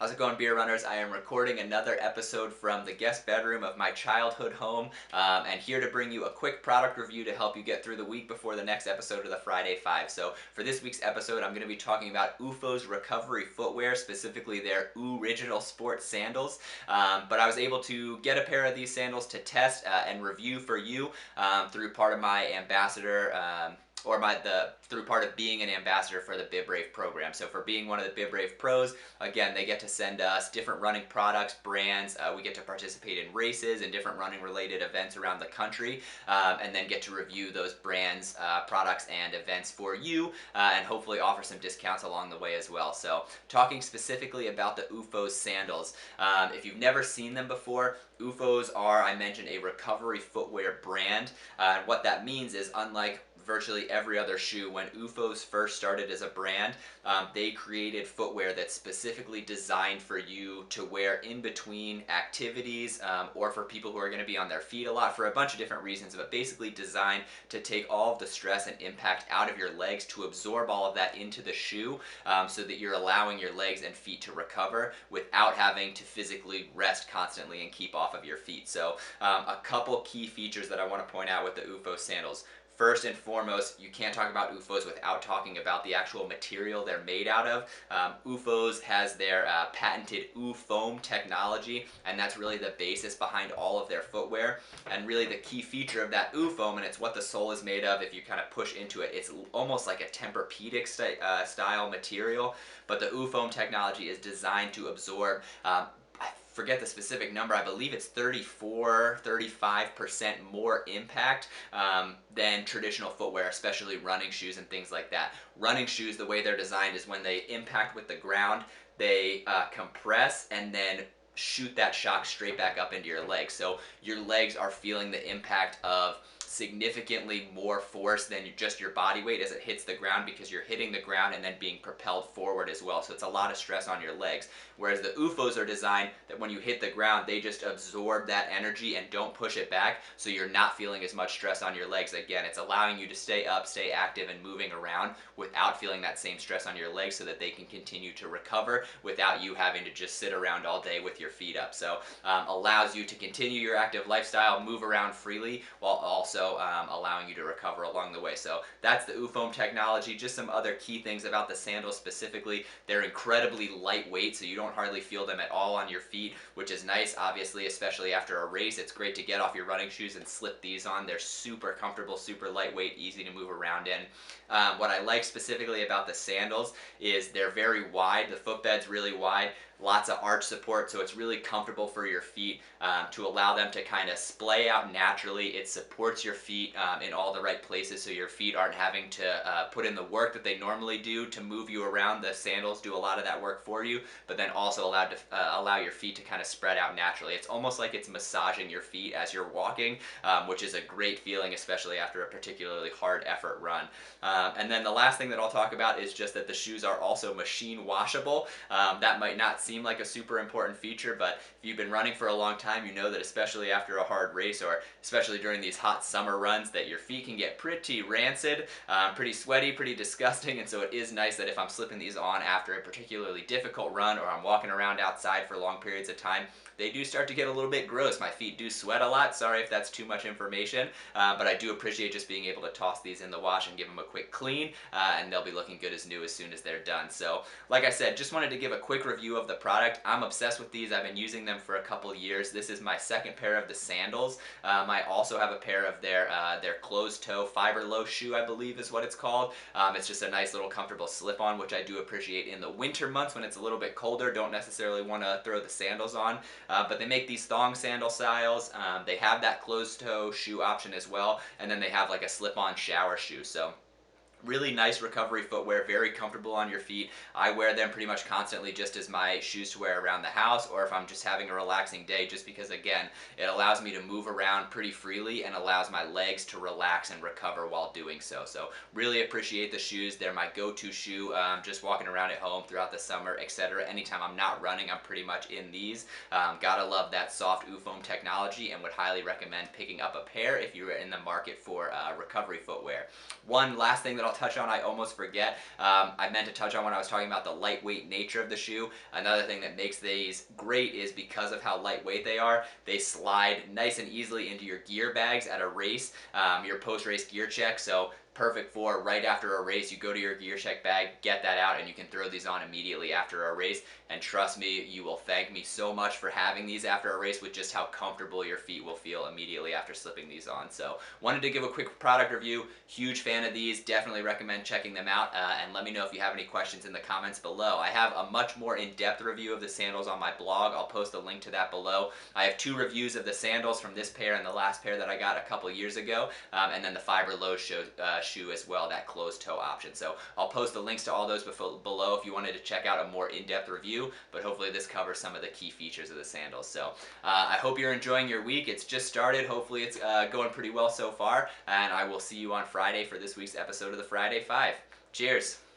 How's it going, beer runners? I am recording another episode from the guest bedroom of my childhood home, and here to bring you a quick product review to help you get through the week before the next episode of the Friday Five. So for this week's episode, I'm going to be talking about Oofos recovery footwear, specifically their Ooriginal sports sandals. But I was able to get a pair of these sandals to test and review for you through part of my ambassador. Through part of being an ambassador for the BibRave program. So for being one of the BibRave pros, again, they get to send us different running products, brands. We get to participate in races and different running related events around the country, and then get to review those brands, products, and events for you, and hopefully offer some discounts along the way as well. So talking specifically about the Oofos sandals, if you've never seen them before, Oofos are, I mentioned, a recovery footwear brand. What that means is, unlike virtually every other shoe, when Oofos first started as a brand, they created footwear that's specifically designed for you to wear in between activities, or for people who are going to be on their feet a lot for a bunch of different reasons, but basically designed to take all of the stress and impact out of your legs, to absorb all of that into the shoe, so that you're allowing your legs and feet to recover without having to physically rest constantly and keep off of your feet. So a couple key features that I want to point out with the Oofos sandals. First and foremost, you can't talk about Oofos without talking about the actual material they're made out of. Oofos has their patented OOfoam technology, and that's really the basis behind all of their footwear. And really the key feature of that OOfoam, and it's what the sole is made of, if you kind of push into it, it's almost like a Tempur-Pedic style material, but the OOfoam technology is designed to absorb forget the specific number, I believe it's 35% more impact than traditional footwear, especially running shoes and things like that. Running shoes, the way they're designed is when they impact with the ground, they compress and then shoot that shock straight back up into your legs. So your legs are feeling the impact of significantly more force than just your body weight as it hits the ground, because you're hitting the ground and then being propelled forward as well. So it's a lot of stress on your legs. Whereas the Oofos are designed that when you hit the ground, they just absorb that energy and don't push it back, so you're not feeling as much stress on your legs. Again, it's allowing you to stay up, stay active, and moving around without feeling that same stress on your legs, so that they can continue to recover without you having to just sit around all day with your feet up. So allows you to continue your active lifestyle, move around freely, while also allowing you to recover along the way. So that's the OOfoam technology. Just some other key things about the sandals specifically: they're incredibly lightweight, so you don't hardly feel them at all on your feet, which is nice, obviously, especially after a race. It's great to get off your running shoes and slip these on. They're super comfortable, super lightweight, easy to move around in. What I like specifically about the sandals is they're very wide. The footbed's really wide, lots of arch support, so it's really comfortable for your feet, to allow them to kind of splay out naturally. It supports your feet in all the right places, so your feet aren't having to put in the work that they normally do to move you around. The sandals do a lot of that work for you, but then also allow your feet to kind of spread out naturally. It's almost like it's massaging your feet as you're walking, which is a great feeling, especially after a particularly hard effort run. And then the last thing that I'll talk about is just that the shoes are also machine washable. That might not seem like a super important feature, but if you've been running for a long time, you know that especially after a hard race, or especially during these hot summer runs, that your feet can get pretty rancid, pretty sweaty, pretty disgusting. And so it is nice that if I'm slipping these on after a particularly difficult run, or I'm walking around outside for long periods of time, they do start to get a little bit gross. My feet do sweat a lot. Sorry if that's too much information, but I do appreciate just being able to toss these in the wash and give them a quick clean, and they'll be looking good as new as soon as they're done. So like I said, just wanted to give a quick review of the product. I'm obsessed with these. I've been using them for a couple years. This is my second pair of the sandals. I also have a pair of their closed toe fiber low shoe, I believe is what it's called. It's just a nice little comfortable slip on, which I do appreciate in the winter months when it's a little bit colder. Don't necessarily want to throw the sandals on, but they make these thong sandal styles. They have that closed toe shoe option as well, and then they have like a slip-on shower shoe. So really nice recovery footwear, very comfortable on your feet. I wear them pretty much constantly just as my shoes to wear around the house, or if I'm just having a relaxing day, just because, again, it allows me to move around pretty freely and allows my legs to relax and recover while doing so. So really appreciate the shoes. They're my go-to shoe, just walking around at home throughout the summer, etc. Anytime I'm not running, I'm pretty much in these. Gotta love that soft OOfoam technology, and would highly recommend picking up a pair if you're in the market for recovery footwear. One last thing that I'll touch on I almost forget. I meant to touch on when I was talking about the lightweight nature of the shoe. Another thing that makes these great is because of how lightweight they are, they slide nice and easily into your gear bags at a race, your post-race gear check. So perfect for right after a race. You go to your gear check bag, get that out, and you can throw these on immediately after a race. And trust me, you will thank me so much for having these after a race with just how comfortable your feet will feel immediately after slipping these on. So wanted to give a quick product review. Huge fan of these. Definitely recommend checking them out. And let me know if you have any questions in the comments below. I have a much more in-depth review of the sandals on my blog. I'll post a link to that below. I have 2 reviews of the sandals from this pair and the last pair that I got a couple years ago, and then the Fiber Low shoe as well, that closed toe option. So I'll post the links to all those below if you wanted to check out a more in-depth review, but hopefully this covers some of the key features of the sandals. So I hope you're enjoying your week. It's just started. Hopefully it's going pretty well so far, and I will see you on Friday for this week's episode of the Friday 5. Cheers!